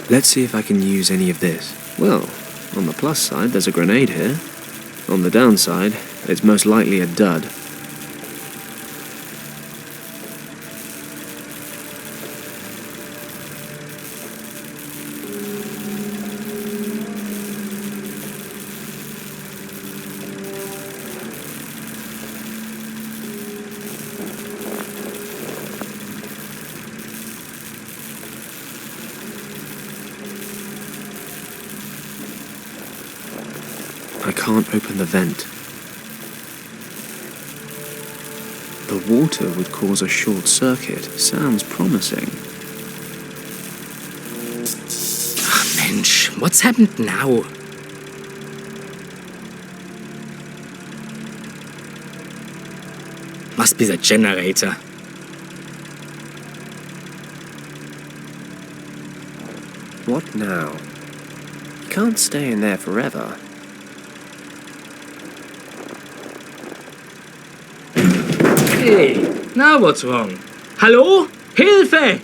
Let's see if I can use any of this. Well, on the plus side, there's a grenade here. On the downside, it's most likely a dud. I can't open the vent. The water would cause a short circuit. Sounds promising. Mensch, what's happened now? Must be the generator. What now? You can't stay in there forever. Hey, now what's wrong? Hello? Hilfe!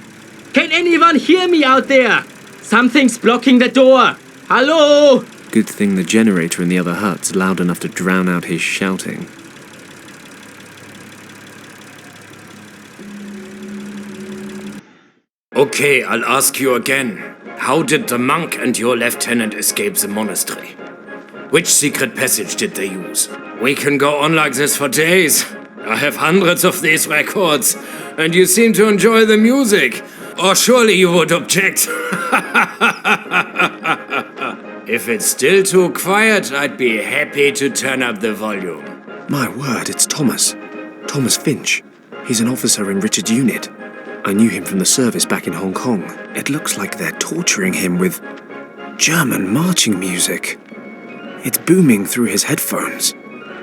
Can anyone hear me out there? Something's blocking the door. Hello? Good thing the generator in the other hut's loud enough to drown out his shouting. Okay, I'll ask you again. How did the monk and your lieutenant escape the monastery? Which secret passage did they use? We can go on like this for days. I have hundreds of these records, and you seem to enjoy the music. Or surely you would object. If it's still too quiet, I'd be happy to turn up the volume. My word, it's Thomas. Thomas Finch. He's an officer in Richard's unit. I knew him from the service back in Hong Kong. It looks like they're torturing him with German marching music. It's booming through his headphones.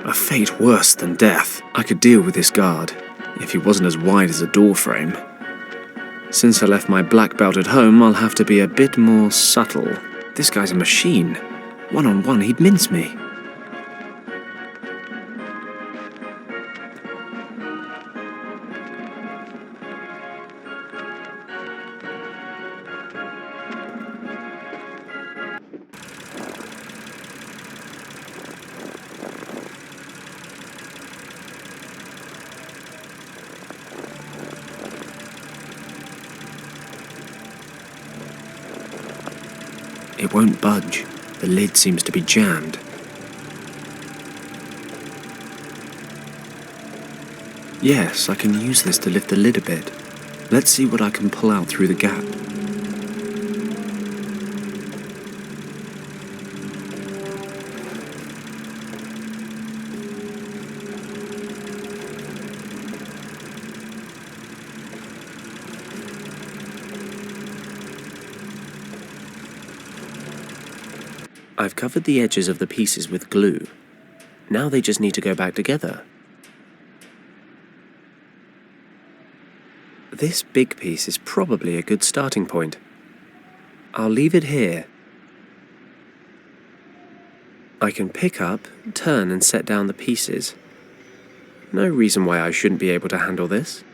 A fate worse than death. I could deal with this guard, if he wasn't as wide as a door frame. Since I left my black belt at home, I'll have to be a bit more subtle. This guy's a machine. One-on-one, he'd mince me. It won't budge. The lid seems to be jammed. Yes, I can use this to lift the lid a bit. Let's see what I can pull out through the gap. I've covered the edges of the pieces with glue. Now they just need to go back together. This big piece is probably a good starting point. I'll leave it here. I can pick up, turn and set down the pieces. No reason why I shouldn't be able to handle this.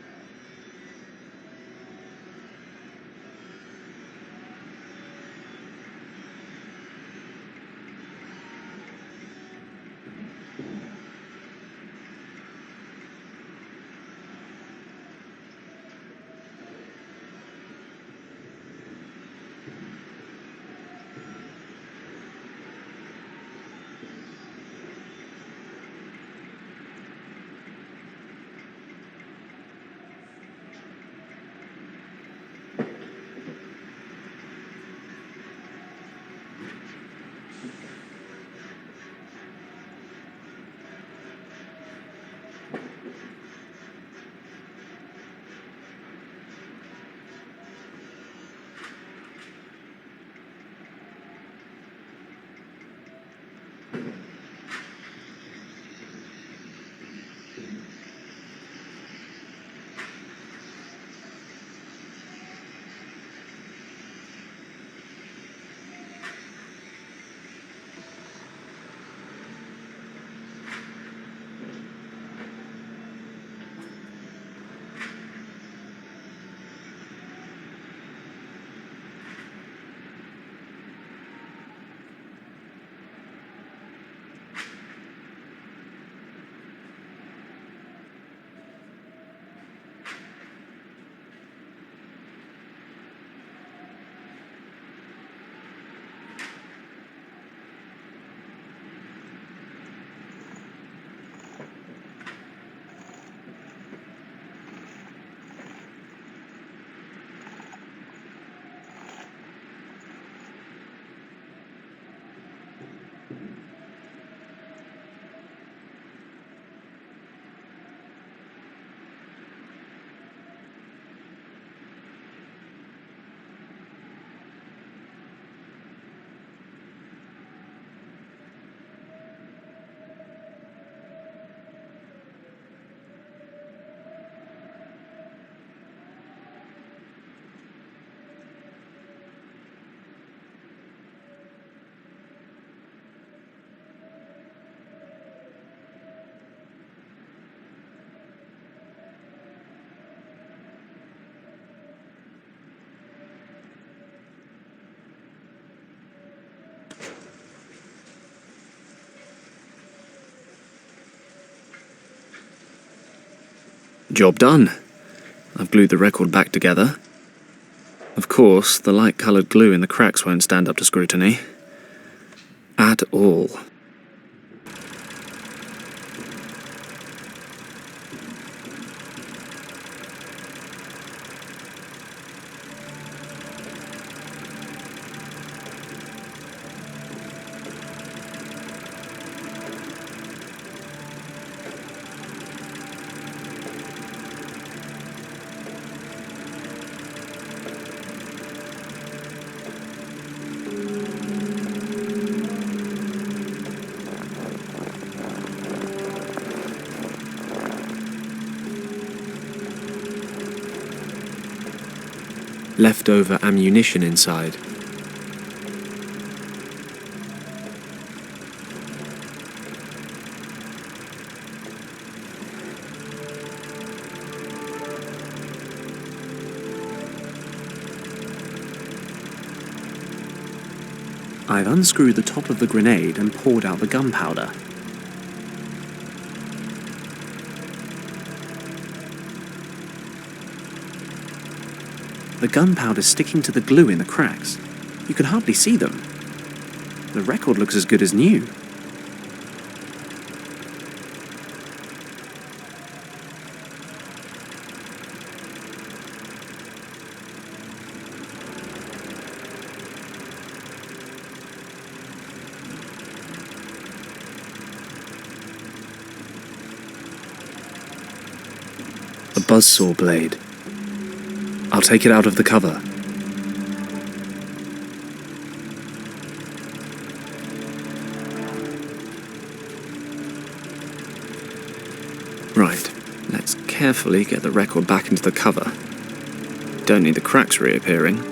Job done. I've glued the record back together. Of course, the light-coloured glue in the cracks won't stand up to scrutiny. At all. Leftover ammunition inside. I've unscrewed the top of the grenade and poured out the gunpowder. The gunpowder's sticking to the glue in the cracks. You can hardly see them. The record looks as good as new. A buzzsaw blade. I'll take it out of the cover. Right, let's carefully get the record back into the cover. Don't need the cracks reappearing.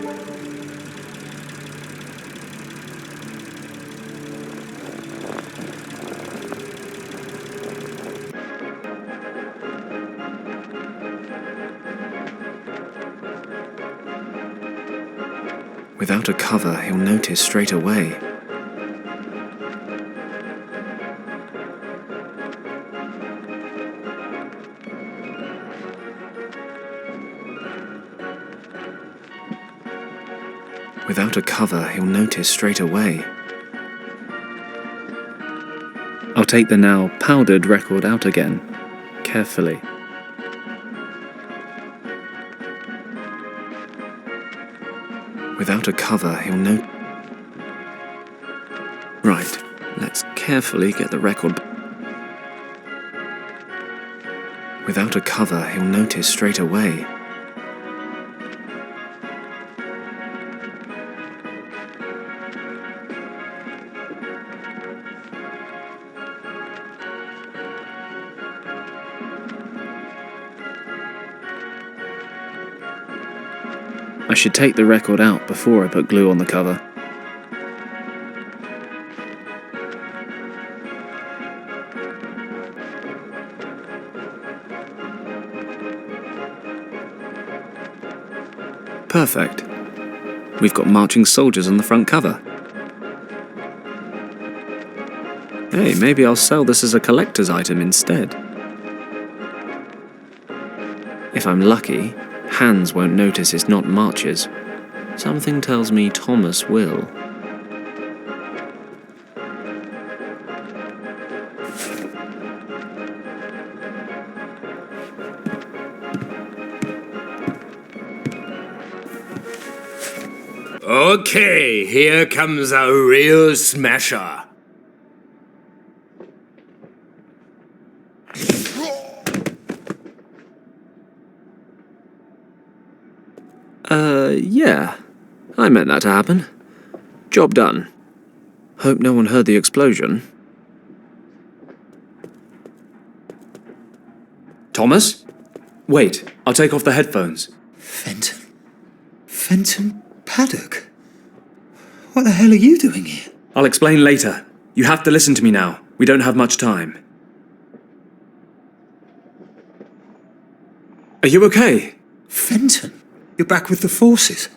Without a cover, he'll notice straight away. Without a cover, he'll notice straight away. I'll take the now powdered record out again, carefully. Without a cover, he'll know. Right, let's carefully get the record. Without a cover, he'll notice straight away. I should take the record out before I put glue on the cover. Perfect. We've got marching soldiers on the front cover. Hey, maybe I'll sell this as a collector's item instead. If I'm lucky, Hans won't notice it's not marches. Something tells me Thomas will. Okay, here comes a real smasher. Yeah. I meant that to happen. Job done. Hope no one heard the explosion. Thomas? Wait, I'll take off the headphones. Fenton Paddock? What the hell are you doing here? I'll explain later. You have to listen to me now. We don't have much time. Are you okay? Fenton? You're back with the forces?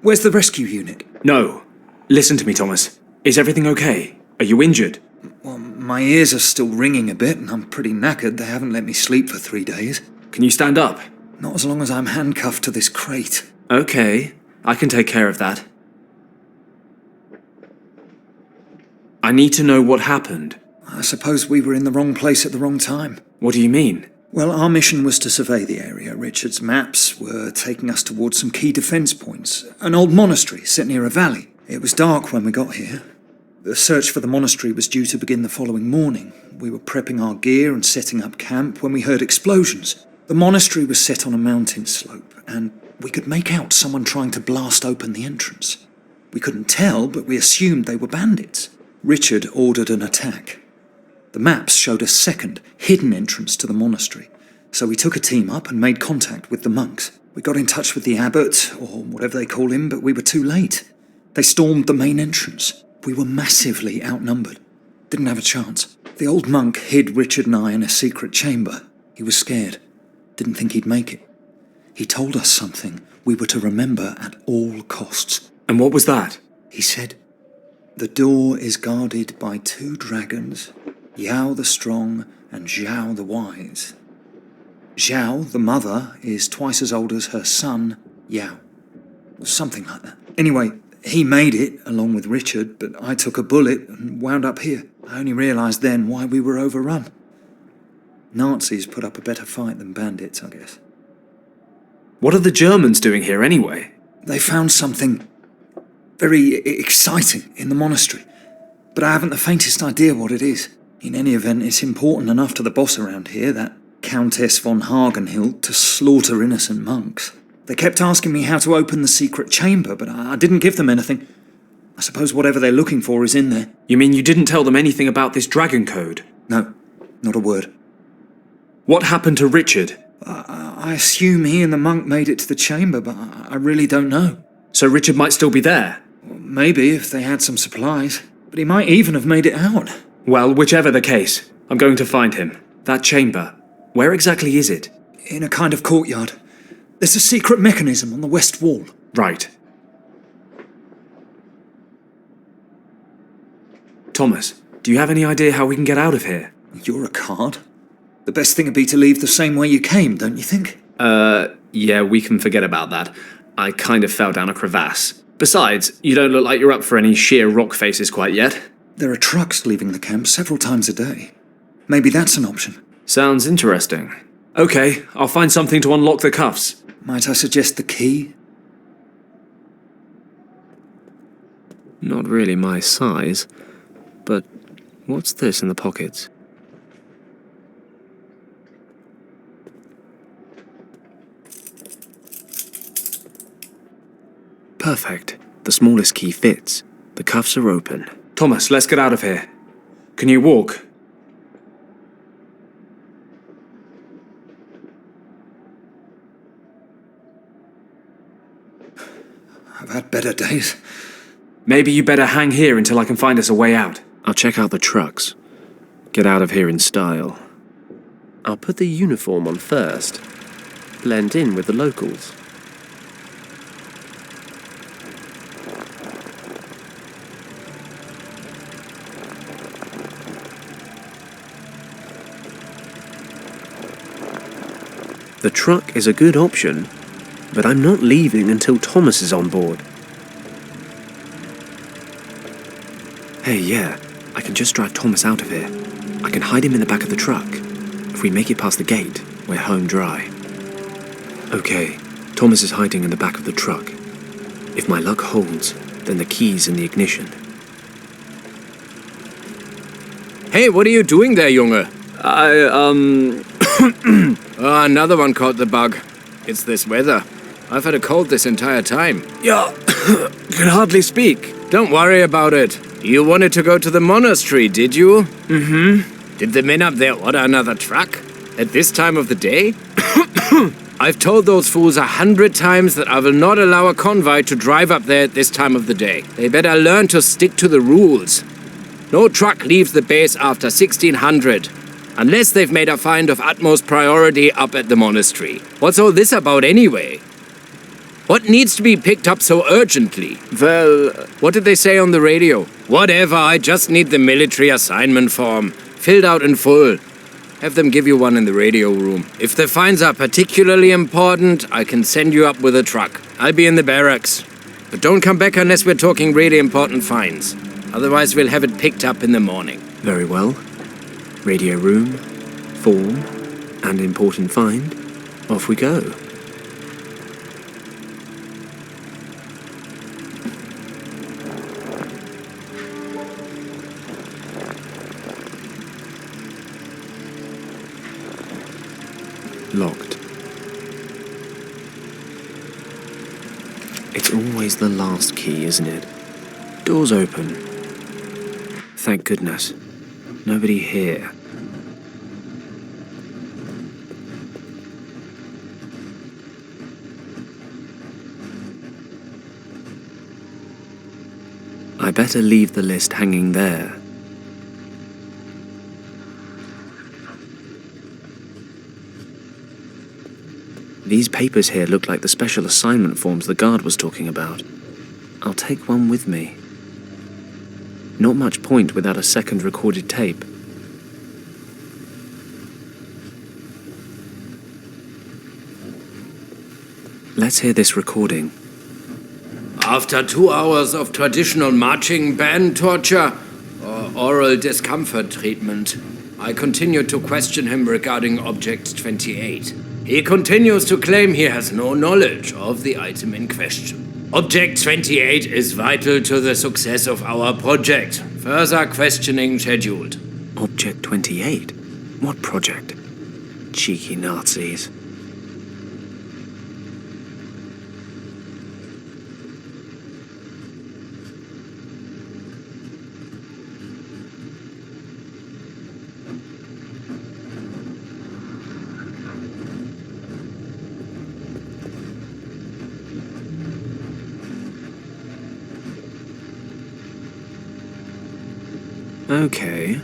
Where's the rescue unit? No. Listen to me, Thomas. Is everything okay? Are you injured? Well, my ears are still ringing a bit and I'm pretty knackered. They haven't let me sleep for 3 days. Can you stand up? Not as long as I'm handcuffed to this crate. Okay, I can take care of that. I need to know what happened. I suppose we were in the wrong place at the wrong time. What do you mean? Well, our mission was to survey the area. Richard's maps were taking us towards some key defence points. An old monastery set near a valley. It was dark when we got here. The search for the monastery was due to begin the following morning. We were prepping our gear and setting up camp when we heard explosions. The monastery was set on a mountain slope, and we could make out someone trying to blast open the entrance. We couldn't tell, but we assumed they were bandits. Richard ordered an attack. The maps showed a second, hidden entrance to the monastery, so we took a team up and made contact with the monks. We got in touch with the abbot, or whatever they call him, but we were too late. They stormed the main entrance. We were massively outnumbered. Didn't have a chance. The old monk hid Richard and I in a secret chamber. He was scared. Didn't think he'd make it. He told us something we were to remember at all costs. And what was that? He said, "The door is guarded by 2 dragons, Yao the Strong and Zhao the Wise. Zhao, the mother, is twice as old as her son, Yao." Something like that. Anyway, he made it, along with Richard, but I took a bullet and wound up here. I only realised then why we were overrun. Nazis put up a better fight than bandits, I guess. What are the Germans doing here anyway? They found something very exciting in the monastery, but I haven't the faintest idea what it is. In any event, it's important enough to the boss around here, that Countess von Hagenhild, to slaughter innocent monks. They kept asking me how to open the secret chamber, but I didn't give them anything. I suppose whatever they're looking for is in there. You mean you didn't tell them anything about this dragon code? No, not a word. What happened to Richard? I assume he and the monk made it to the chamber, but I really don't know. So Richard might still be there? Maybe, if they had some supplies. But he might even have made it out. Well, whichever the case, I'm going to find him. That chamber, where exactly is it? In a kind of courtyard. There's a secret mechanism on the west wall. Right. Thomas, do you have any idea how we can get out of here? You're a card. The best thing would be to leave the same way you came, don't you think? Yeah, we can forget about that. I kind of fell down a crevasse. Besides, you don't look like you're up for any sheer rock faces quite yet. There are trucks leaving the camp several times a day. Maybe that's an option. Sounds interesting. Okay, I'll find something to unlock the cuffs. Might I suggest the key? Not really my size, but what's this in the pockets? Perfect. The smallest key fits. The cuffs are open. Thomas, let's get out of here. Can you walk? I've had better days. Maybe you better hang here until I can find us a way out. I'll check out the trucks. Get out of here in style. I'll put the uniform on first. Blend in with the locals. The truck is a good option, but I'm not leaving until Thomas is on board. Hey, yeah, I can just drive Thomas out of here. I can hide him in the back of the truck. If we make it past the gate, we're home dry. Okay, Thomas is hiding in the back of the truck. If my luck holds, then the key's in the ignition. Hey, what are you doing there, Junge? Oh, another one caught the bug. It's this weather. I've had a cold this entire time. Yeah, can hardly speak. Don't worry about it. You wanted to go to the monastery, did you? Mm-hmm. Did the men up there order another truck? At this time of the day? I've told those fools 100 times that I will not allow a convoy to drive up there at this time of the day. They better learn to stick to the rules. No truck leaves the base after 1600. Unless they've made a find of utmost priority up at the monastery. What's all this about anyway? What needs to be picked up so urgently? Well, what did they say on the radio? Whatever, I just need the military assignment form. Filled out in full. Have them give you one in the radio room. If the finds are particularly important, I can send you up with a truck. I'll be in the barracks. But don't come back unless we're talking really important finds. Otherwise, we'll have it picked up in the morning. Very well. Radio room, form, and important find. Off we go. Locked. It's always the last key, isn't it? Doors open. Thank goodness. Nobody here. I better leave the list hanging there. These papers here look like the special assignment forms the guard was talking about. I'll take one with me. Not much point without a second recorded tape. Let's hear this recording. After 2 hours of traditional marching band torture or oral discomfort treatment, I continue to question him regarding Object 28. He continues to claim he has no knowledge of the item in question. Object 28 is vital to the success of our project. Further questioning scheduled. Object 28? What project? Cheeky Nazis. Okay.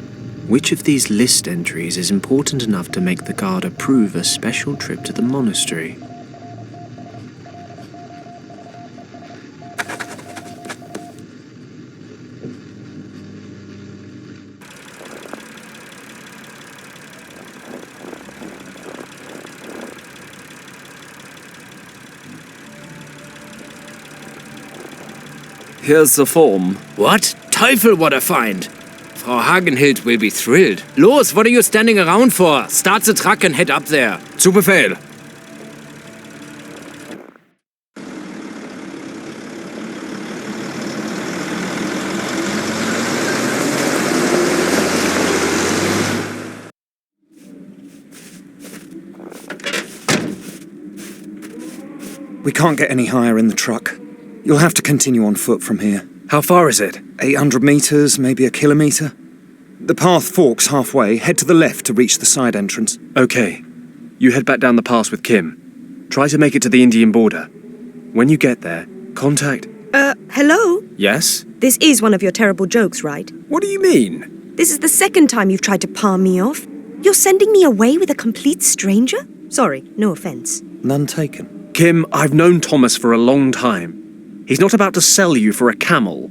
Which of these list entries is important enough to make the guard approve a special trip to the monastery? Here's the form. What? Teufel, what a find! Frau Hagenhild will be thrilled. Los, what are you standing around for? Start the truck and head up there. Zu Befehl. We can't get any higher in the truck. You'll have to continue on foot from here. How far is it? 800 metres, maybe a kilometre. The path forks halfway. Head to the left to reach the side entrance. Okay. You head back down the pass with Kim. Try to make it to the Indian border. When you get there, contact... Hello? Yes? This is one of your terrible jokes, right? What do you mean? This is the second time you've tried to palm me off. You're sending me away with a complete stranger? Sorry, no offence. None taken. Kim, I've known Thomas for a long time. He's not about to sell you for a camel.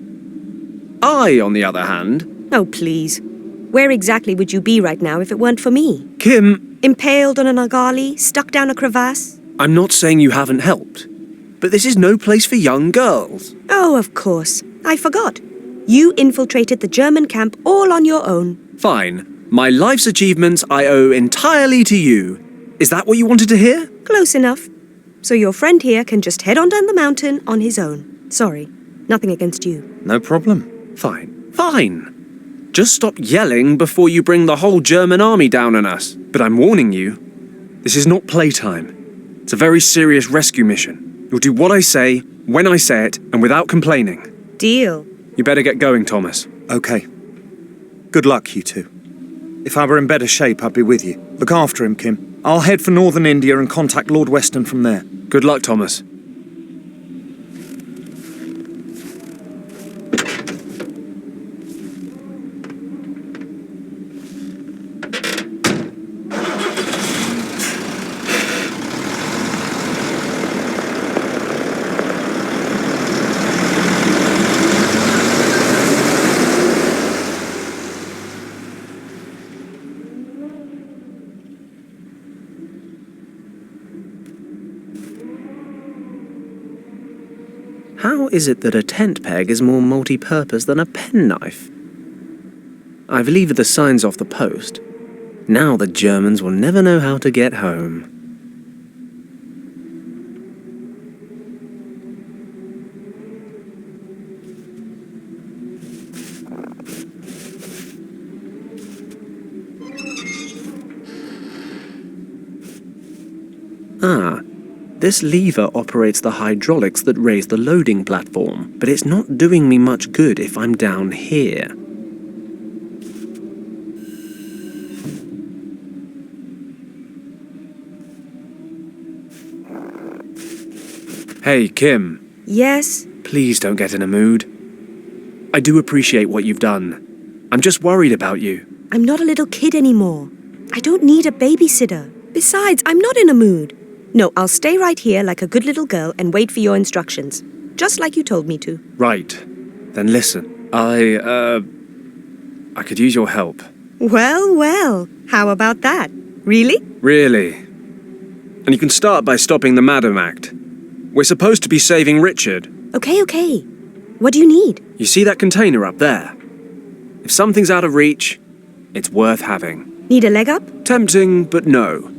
I, on the other hand... Oh, please. Where exactly would you be right now if it weren't for me? Kim... Impaled on an argali, stuck down a crevasse? I'm not saying you haven't helped, but this is no place for young girls. Oh, of course. I forgot. You infiltrated the German camp all on your own. Fine. My life's achievements I owe entirely to you. Is that what you wanted to hear? Close enough. So your friend here can just head on down the mountain on his own. Sorry, nothing against you. No problem. Fine. Just stop yelling before you bring the whole German army down on us. But I'm warning you, this is not playtime. It's a very serious rescue mission. You'll do what I say, when I say it, and without complaining. Deal. You better get going, Thomas. Okay. Good luck, you two. If I were in better shape, I'd be with you. Look after him, Kim. I'll head for northern India and contact Lord Weston from there. Good luck, Thomas. How is it that a tent peg is more multi-purpose than a penknife? I've levered the signs off the post. Now the Germans will never know how to get home. This lever operates the hydraulics that raise the loading platform, but it's not doing me much good if I'm down here. Hey, Kim. Yes? Please don't get in a mood. I do appreciate what you've done. I'm just worried about you. I'm not a little kid anymore. I don't need a babysitter. Besides, I'm not in a mood. No, I'll stay right here like a good little girl and wait for your instructions. Just like you told me to. Right. Then listen. I could use your help. Well, well. How about that? Really? Really. And you can start by stopping the Madam Act. We're supposed to be saving Richard. Okay. What do you need? You see that container up there? If something's out of reach, it's worth having. Need a leg up? Tempting, but no.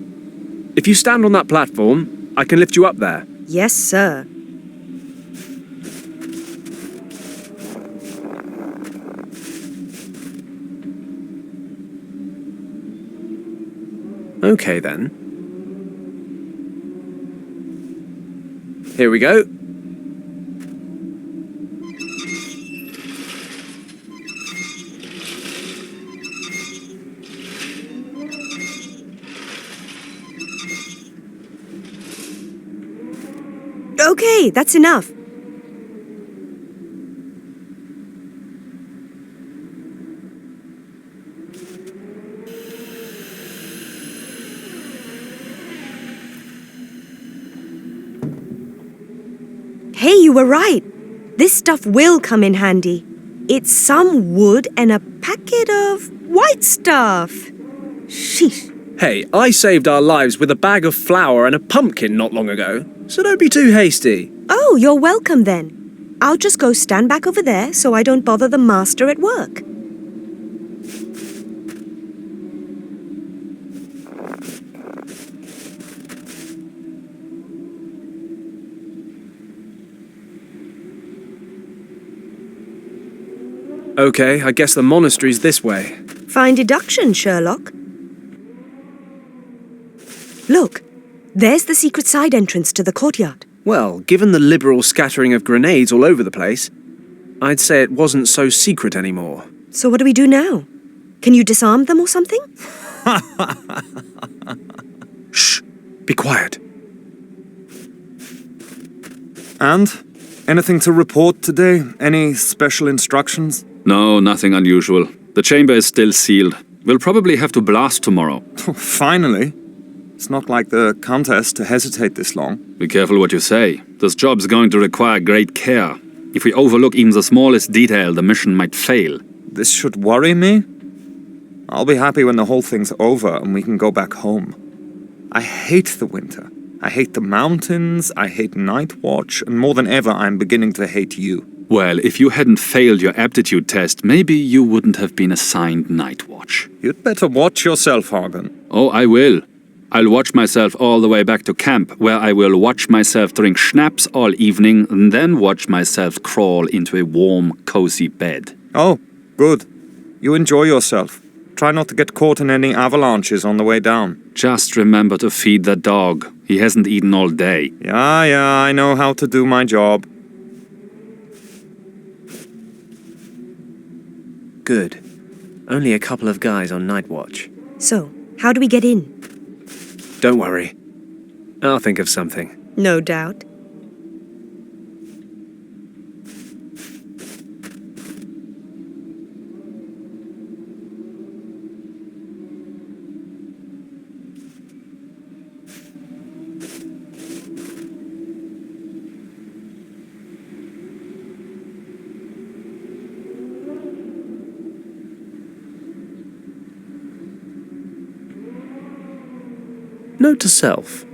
If you stand on that platform, I can lift you up there. Yes, sir. Okay, then. Here we go. Okay, that's enough. Hey, you were right. This stuff will come in handy. It's some wood and a packet of white stuff. Sheesh. Hey, I saved our lives with a bag of flour and a pumpkin not long ago, so don't be too hasty. Oh, you're welcome then. I'll just go stand back over there so I don't bother the master at work. Okay, I guess the monastery's this way. Fine deduction, Sherlock. Look, there's the secret side entrance to the courtyard. Well, given the liberal scattering of grenades all over the place, I'd say it wasn't so secret anymore. So what do we do now? Can you disarm them or something? Shh! Be quiet. And? Anything to report today? Any special instructions? No, nothing unusual. The chamber is still sealed. We'll probably have to blast tomorrow. Finally. It's not like the Countess to hesitate this long. Be careful what you say. This job's going to require great care. If we overlook even the smallest detail, the mission might fail. This should worry me? I'll be happy when the whole thing's over and we can go back home. I hate the winter. I hate the mountains, I hate night watch, and more than ever I'm beginning to hate you. Well, if you hadn't failed your aptitude test, maybe you wouldn't have been assigned night watch. You'd better watch yourself, Hagen. Oh, I will. I'll watch myself all the way back to camp, where I will watch myself drink schnapps all evening and then watch myself crawl into a warm, cozy bed. Oh, good. You enjoy yourself. Try not to get caught in any avalanches on the way down. Just remember to feed the dog. He hasn't eaten all day. Yeah, I know how to do my job. Good. Only a couple of guys on night watch. So, how do we get in? Don't worry. I'll think of something. No doubt. Note to self.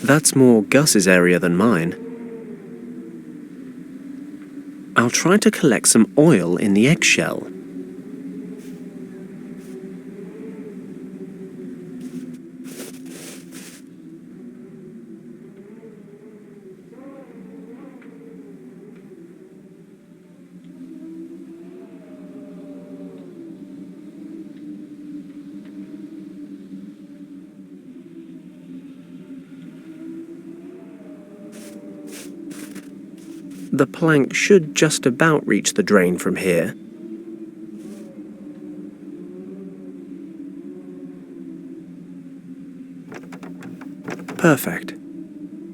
That's more Gus's area than mine. I'll try to collect some oil in the eggshell. The plank should just about reach the drain from here. Perfect.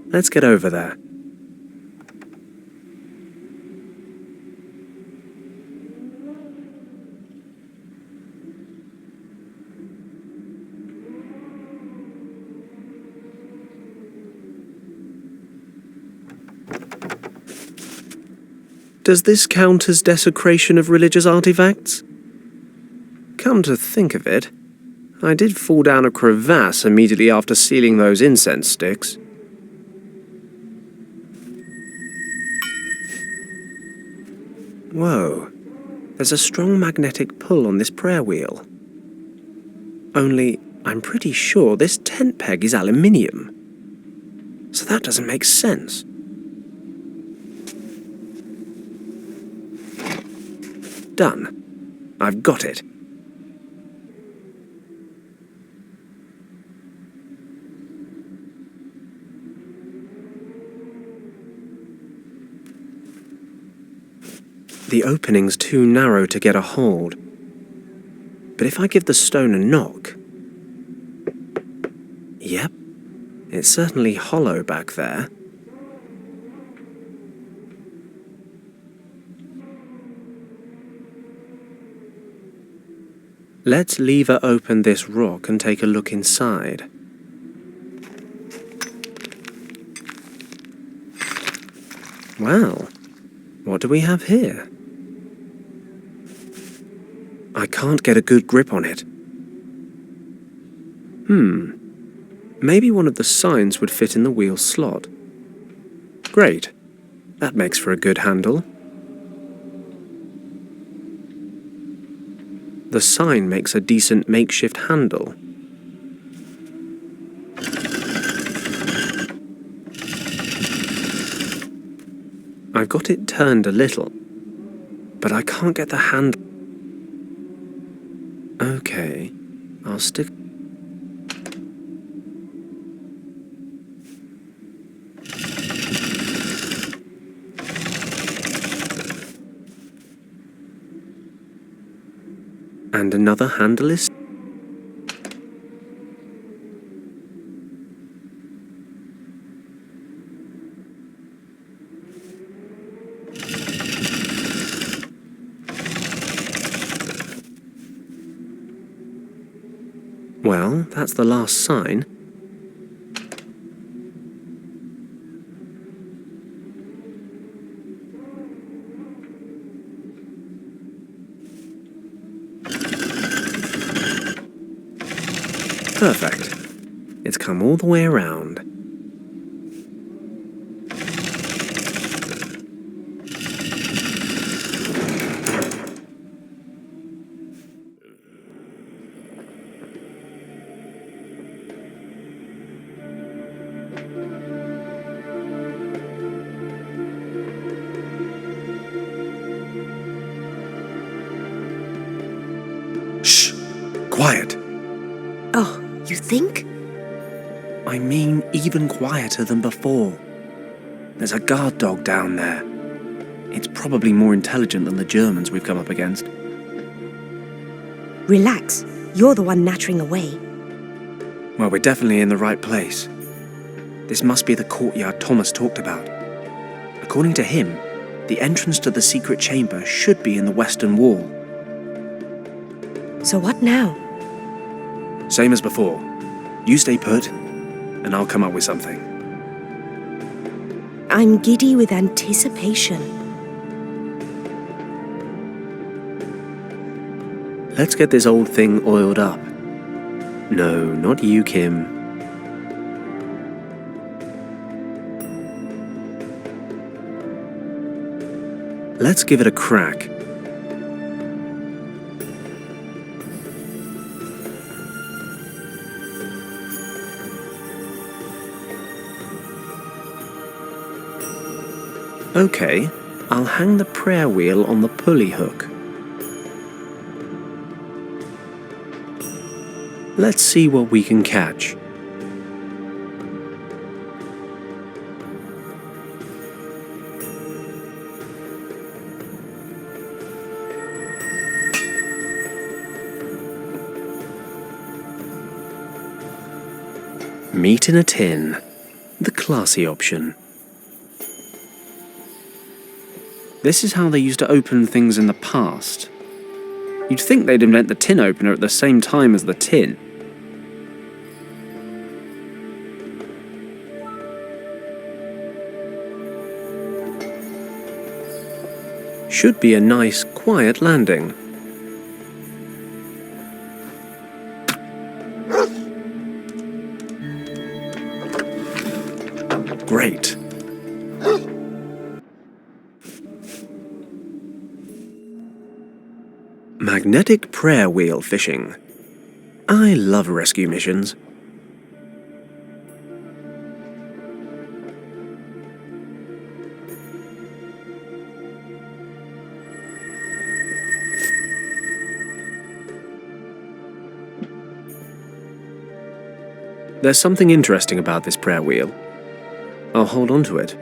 Let's get over there. Does this count as desecration of religious artifacts? Come to think of it, I did fall down a crevasse immediately after sealing those incense sticks. Whoa, there's a strong magnetic pull on this prayer wheel. Only, I'm pretty sure this tent peg is aluminium. So that doesn't make sense. Done. I've got it. The opening's too narrow to get a hold. But if I give the stone a knock... Yep, it's certainly hollow back there. Let's lever open this rock and take a look inside. Well, what do we have here? I can't get a good grip on it. Maybe one of the signs would fit in the wheel slot. Great. That makes for a good handle. The sign makes a decent makeshift handle. I've got it turned a little, but I can't get the handle. Okay, I'll stick... And another handle is... Well, that's the last sign. Perfect. It's come all the way around. Shh! Quiet! Oh, you think? I mean, even quieter than before. There's a guard dog down there. It's probably more intelligent than the Germans we've come up against. Relax. You're the one nattering away. Well, we're definitely in the right place. This must be the courtyard Thomas talked about. According to him, the entrance to the secret chamber should be in the western wall. So what now? Same as before. You stay put, and I'll come up with something. I'm giddy with anticipation. Let's get this old thing oiled up. No, not you, Kim. Let's give it a crack. Okay, I'll hang the prayer wheel on the pulley hook. Let's see what we can catch. Meat in a tin, the classy option. This is how they used to open things in the past. You'd think they'd invent the tin opener at the same time as the tin. Should be a nice, quiet landing. Great. Magnetic prayer wheel fishing. I love rescue missions. There's something interesting about this prayer wheel. I'll hold on to it.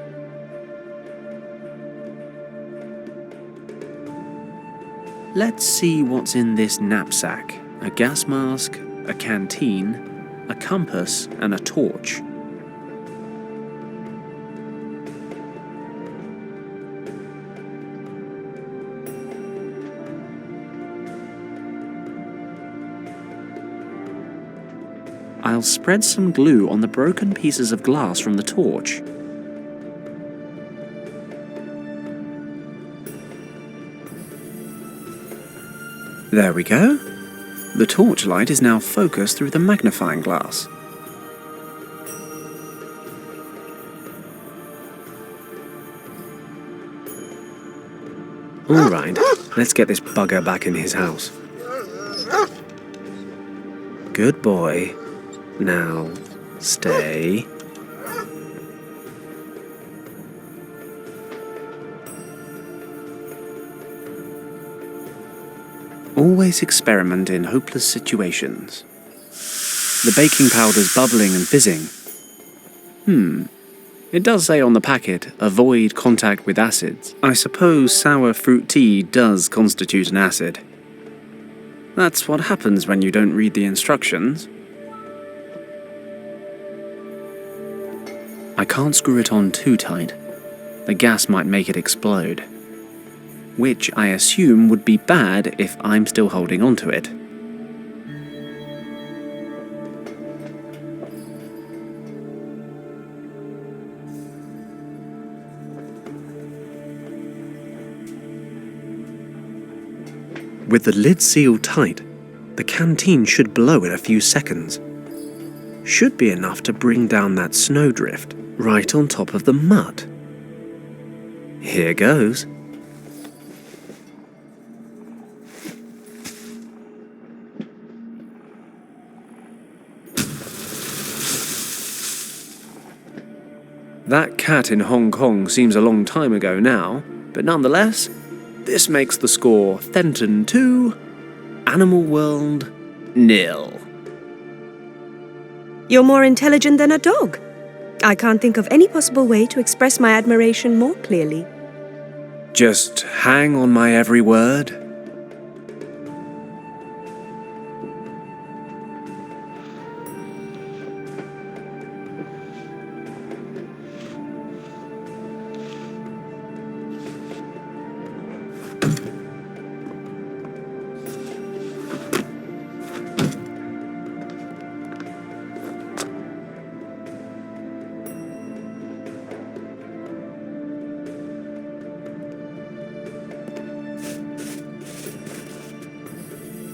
Let's see what's in this knapsack. A gas mask, a canteen, a compass, and a torch. I'll spread some glue on the broken pieces of glass from the torch. There we go. The torchlight is now focused through the magnifying glass. All right, let's get this bugger back in his house. Good boy. Now, stay. Always experiment in hopeless situations. The baking powder's bubbling and fizzing. It does say on the packet, avoid contact with acids. I suppose sour fruit tea does constitute an acid. That's what happens when you don't read the instructions. I can't screw it on too tight. The gas might make it explode. Which I assume would be bad if I'm still holding onto it. With the lid sealed tight, the canteen should blow in a few seconds. Should be enough to bring down that snowdrift right on top of the mud. Here goes. That cat in Hong Kong seems a long time ago now, but nonetheless, this makes the score Fenton 2, Animal World 0. You're more intelligent than a dog. I can't think of any possible way to express my admiration more clearly. Just hang on my every word.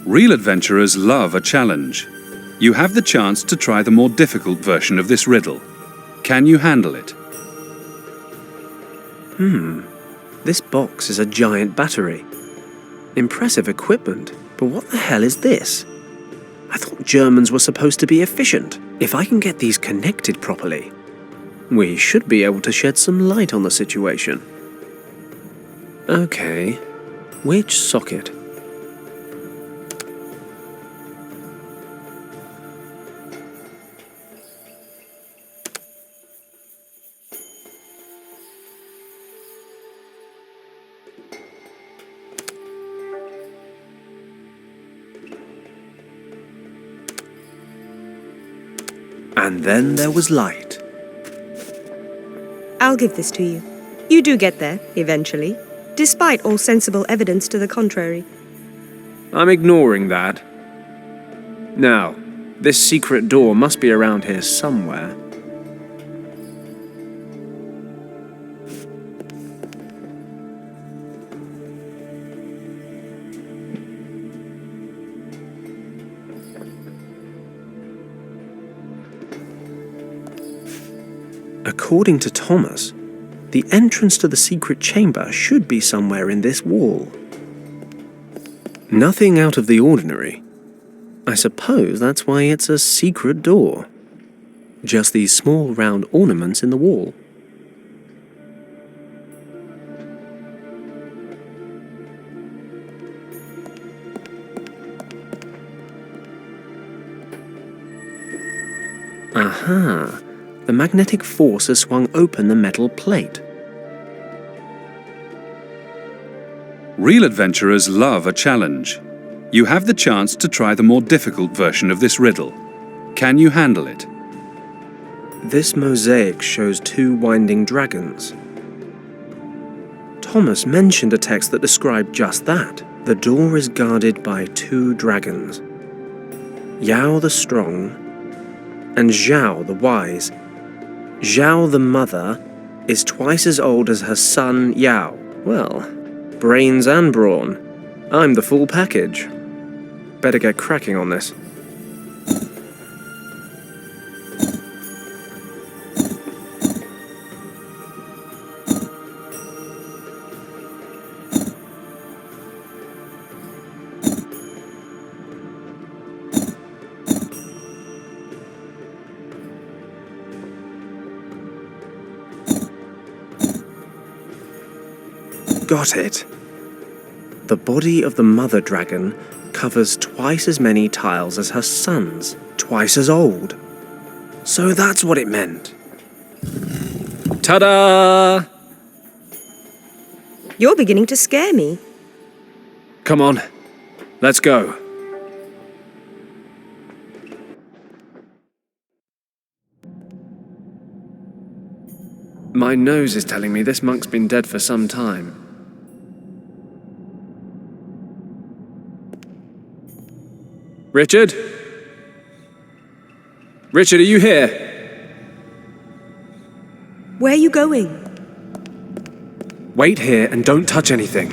Real adventurers love a challenge. You have the chance to try the more difficult version of this riddle. Can you handle it? This box is a giant battery. Impressive equipment, but what the hell is this? I thought Germans were supposed to be efficient. If I can get these connected properly, we should be able to shed some light on the situation. Okay, which socket? And then there was light. I'll give this to you. You do get there, eventually, despite all sensible evidence to the contrary. I'm ignoring that. Now, this secret door must be around here somewhere. According to Thomas, the entrance to the secret chamber should be somewhere in this wall. Nothing out of the ordinary. I suppose that's why it's a secret door. Just these small round ornaments in the wall. Aha! The magnetic force has swung open the metal plate. Real adventurers love a challenge. You have the chance to try the more difficult version of this riddle. Can you handle it? This mosaic shows 2 winding dragons. Thomas mentioned a text that described just that. The door is guarded by 2 dragons. Yao the Strong and Zhao the Wise. Zhao the mother is twice as old as her son Yao. Well, brains and brawn. I'm the full package. Better get cracking on this. Got it. The body of the mother dragon covers twice as many tiles as her sons, twice as old. So that's what it meant. Ta-da! You're beginning to scare me. Come on, let's go. My nose is telling me this monk's been dead for some time. Richard? Richard, are you here? Where are you going? Wait here and don't touch anything.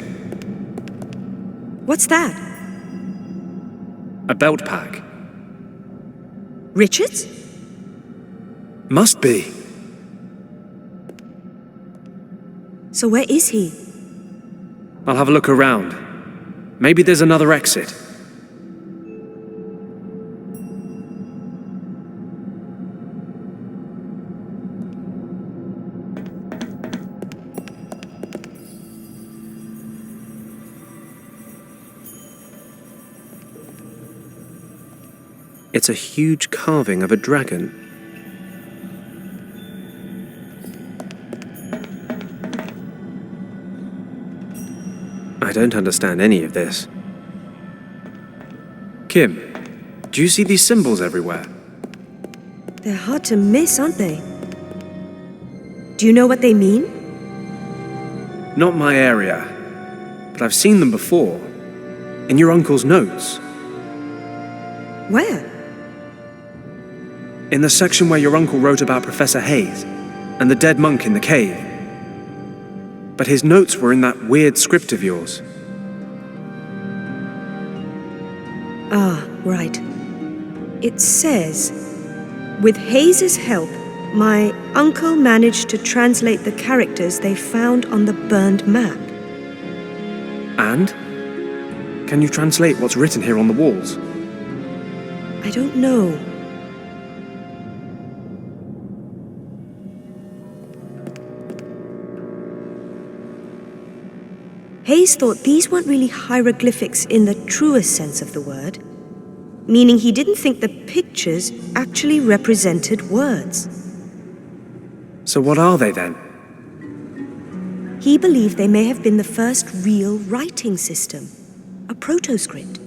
What's that? A belt pack. Richard's? Must be. So where is he? I'll have a look around. Maybe there's another exit. It's a huge carving of a dragon. I don't understand any of this. Kim, do you see these symbols everywhere? They're hard to miss, aren't they? Do you know what they mean? Not my area, but I've seen them before. In your uncle's notes. Where? In the section where your uncle wrote about Professor Hayes and the dead monk in the cave. But his notes were in that weird script of yours. Ah, right. It says, with Hayes's help, my uncle managed to translate the characters they found on the burned map. And? Can you translate what's written here on the walls? I don't know. Hayes thought these weren't really hieroglyphics in the truest sense of the word, meaning he didn't think the pictures actually represented words. So what are they then? He believed they may have been the first real writing system, a proto-script.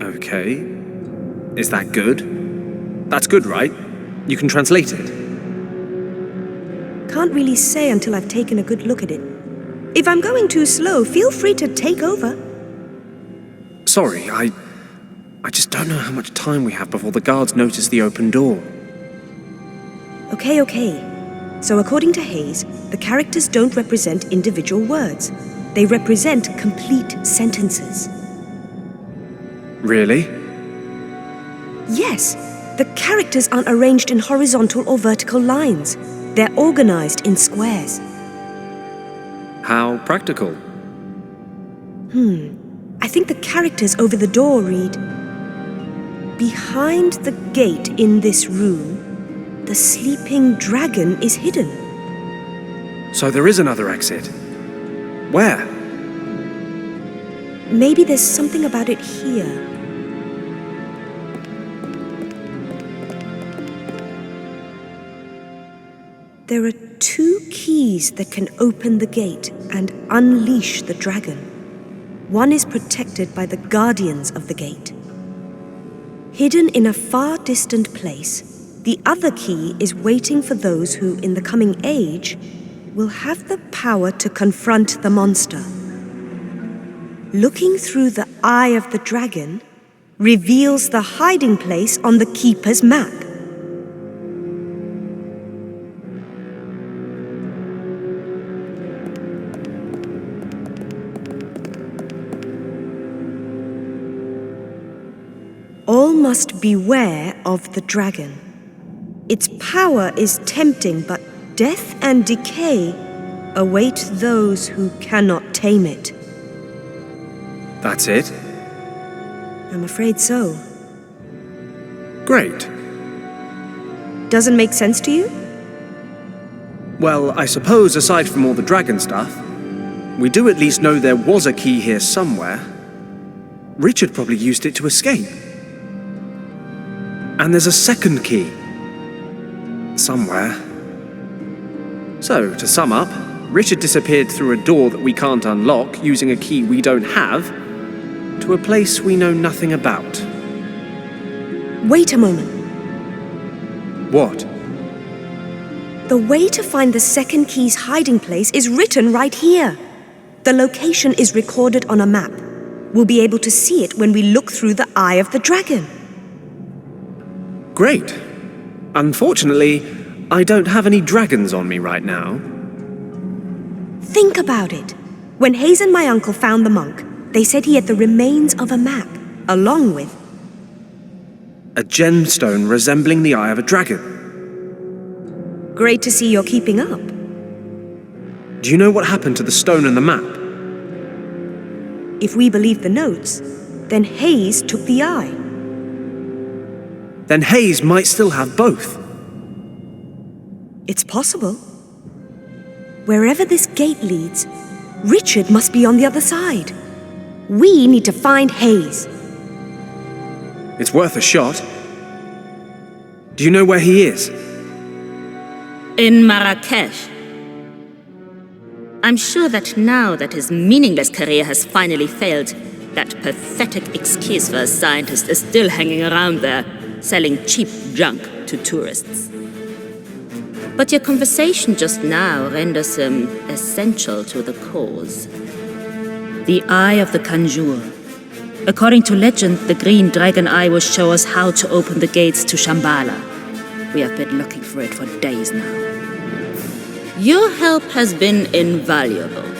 Okay. Is that good? That's good, right? You can translate it. Can't really say until I've taken a good look at it. If I'm going too slow, feel free to take over. Sorry, I just don't know how much time we have before the guards notice the open door. Okay. So according to Hayes, the characters don't represent individual words. They represent complete sentences. Really? Yes, the characters aren't arranged in horizontal or vertical lines. They're organized in squares. How practical. I think the characters over the door read, "Behind the gate in this room, the sleeping dragon is hidden." So there is another exit. Where? Maybe there's something about it here. There are 2 keys that can open the gate and unleash the dragon. One is protected by the guardians of the gate. Hidden in a far distant place, the other key is waiting for those who, in the coming age, will have the power to confront the monster. Looking through the eye of the dragon reveals the hiding place on the keeper's map. All must beware of the dragon. Its power is tempting, but death and decay await those who cannot tame it. That's it? I'm afraid so. Great. Doesn't make sense to you? Well, I suppose aside from all the dragon stuff, we do at least know there was a key here somewhere. Richard probably used it to escape. And there's a second key. Somewhere. So, to sum up, Richard disappeared through a door that we can't unlock using a key we don't have to a place we know nothing about. Wait a moment. What? The way to find the second key's hiding place is written right here. The location is recorded on a map. We'll be able to see it when we look through the eye of the dragon. Great. Unfortunately, I don't have any dragons on me right now. Think about it. When Hayes and my uncle found the monk, they said he had the remains of a map, along with a gemstone resembling the eye of a dragon. Great to see you're keeping up. Do you know what happened to the stone and the map? If we believe the notes, then Hayes took the eye. Then Hayes might still have both. It's possible. Wherever this gate leads, Richard must be on the other side. We need to find Hayes. It's worth a shot. Do you know where he is? In Marrakesh. I'm sure that now that his meaningless career has finally failed, that pathetic excuse for a scientist is still hanging around there, selling cheap junk to tourists. But your conversation just now renders him essential to the cause. The Eye of the Kanjur. According to legend, the green dragon eye will show us how to open the gates to Shambala. We have been looking for it for days now. Your help has been invaluable.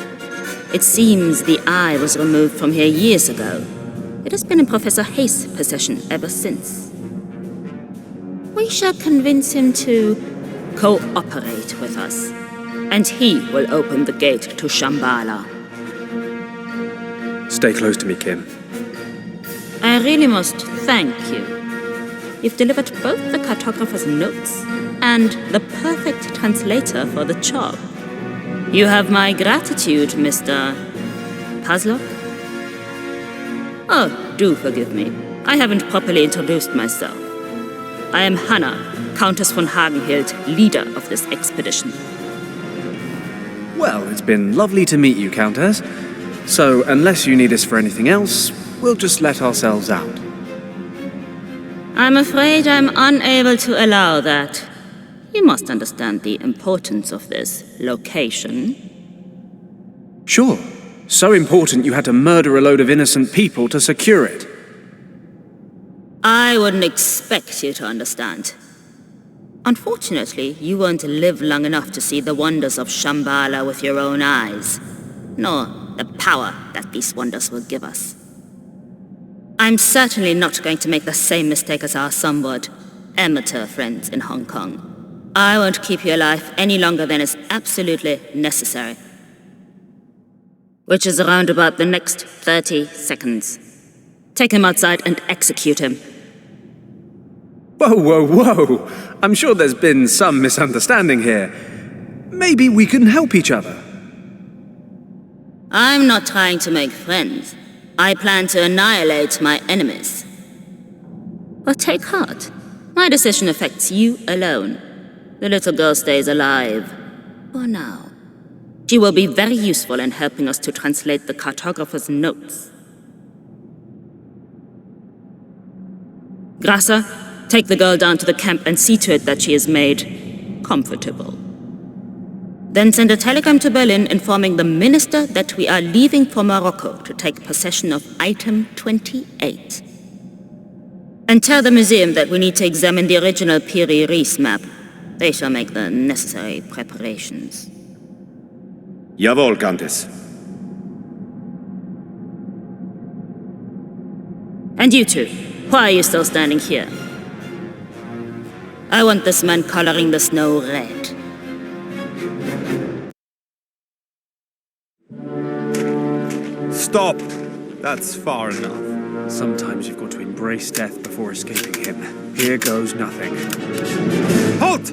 It seems the eye was removed from here years ago. It has been in Professor Hayes' possession ever since. We shall convince him to cooperate with us, and he will open the gate to Shambala. Stay close to me, Kim. I really must thank you. You've delivered both the cartographer's notes and the perfect translator for the job. You have my gratitude, Mr. Paslock. Oh, do forgive me. I haven't properly introduced myself. I am Hannah, Countess von Hagenhild, leader of this expedition. Well, it's been lovely to meet you, Countess. So, unless you need us for anything else, we'll just let ourselves out. I'm afraid I'm unable to allow that. You must understand the importance of this location. Sure. So important you had to murder a load of innocent people to secure it. I wouldn't expect you to understand. Unfortunately, you won't live long enough to see the wonders of Shambala with your own eyes, nor the power that these wonders will give us. I'm certainly not going to make the same mistake as our somewhat amateur friends in Hong Kong. I won't keep you alive any longer than is absolutely necessary. Which is around about the next 30 seconds. Take him outside and execute him. Whoa, whoa, whoa! I'm sure there's been some misunderstanding here. Maybe we can help each other. I'm not trying to make friends. I plan to annihilate my enemies. But take heart. My decision affects you alone. The little girl stays alive. For now. She will be very useful in helping us to translate the cartographer's notes. Grasser, take the girl down to the camp and see to it that she is made comfortable. Then send a telegram to Berlin informing the minister that we are leaving for Morocco to take possession of item 28. And tell the museum that we need to examine the original Piri Reis map. They shall make the necessary preparations. Jawohl, Countess. And you two, why are you still standing here? I want this man coloring the snow red. Stop! That's far enough. Sometimes you've got to embrace death before escaping him. Here goes nothing. Halt!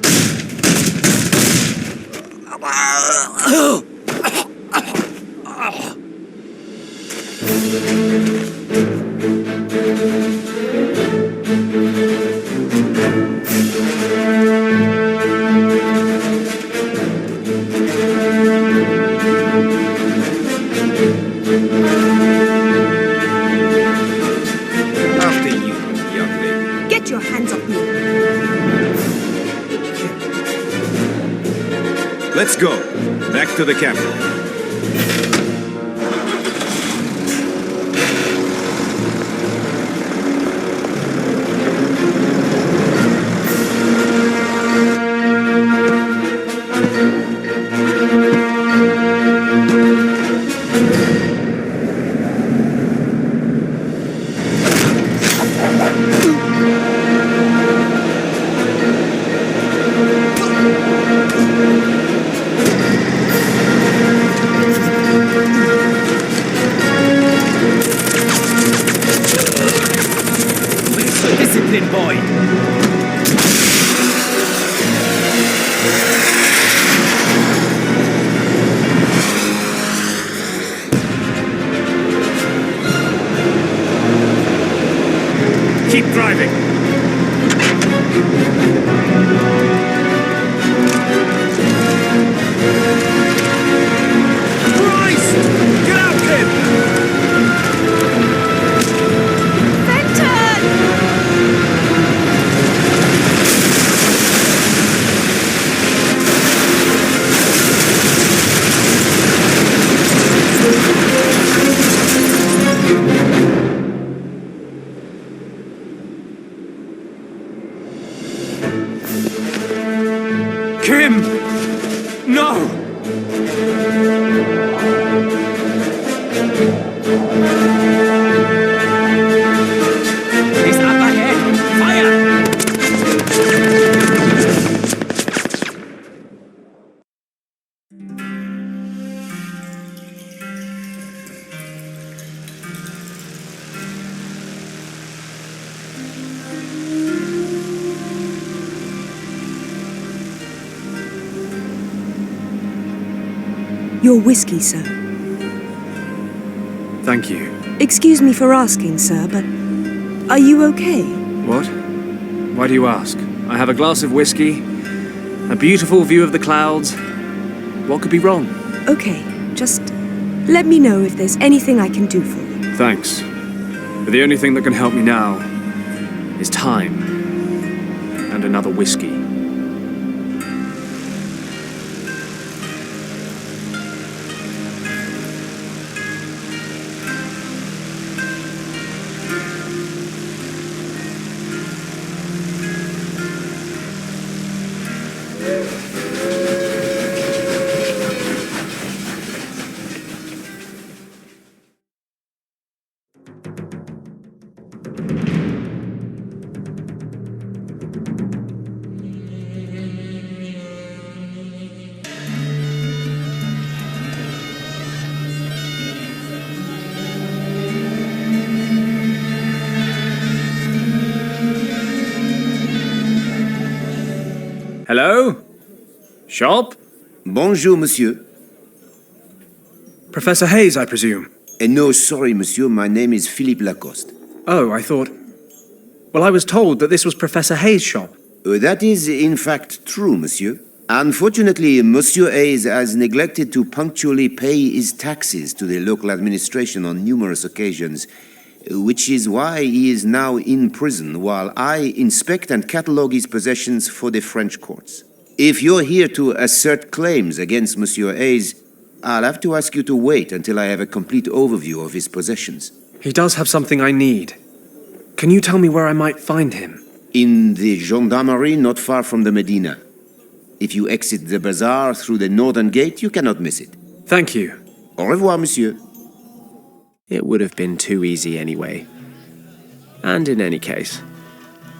After you, young lady. Get your hands off me. Let's go. Back to the camp. Discipline, boy. Keep driving. Christ! Get out, kid! Kim! No! He's up ahead. Fire! Your whiskey, sir. Thank you. Excuse me for asking, sir, but are you okay? What? Why do you ask? I have a glass of whiskey, a beautiful view of the clouds. What could be wrong? Okay, just let me know if there's anything I can do for you. Thanks. But the only thing that can help me now is time and another whiskey. Hello? Shop? Bonjour, monsieur. Professor Hayes, I presume? No, sorry, monsieur. My name is Philippe Lacoste. Oh, I thought... Well, I was told that this was Professor Hayes' shop. That is, in fact, true, monsieur. Unfortunately, Monsieur Hayes has neglected to punctually pay his taxes to the local administration on numerous occasions, which is why he is now in prison while I inspect and catalogue his possessions for the French courts. If you're here to assert claims against Monsieur Hayes, I'll have to ask you to wait until I have a complete overview of his possessions. He does have something I need. Can you tell me where I might find him? In the gendarmerie not far from the Medina. If you exit the bazaar through the northern gate, you cannot miss it. Thank you. Au revoir, monsieur. It would have been too easy anyway. And in any case,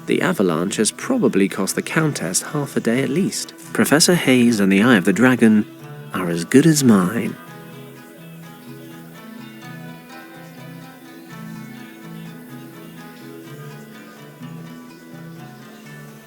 the avalanche has probably cost the Countess half a day at least. Professor Hayes and the Eye of the Dragon are as good as mine.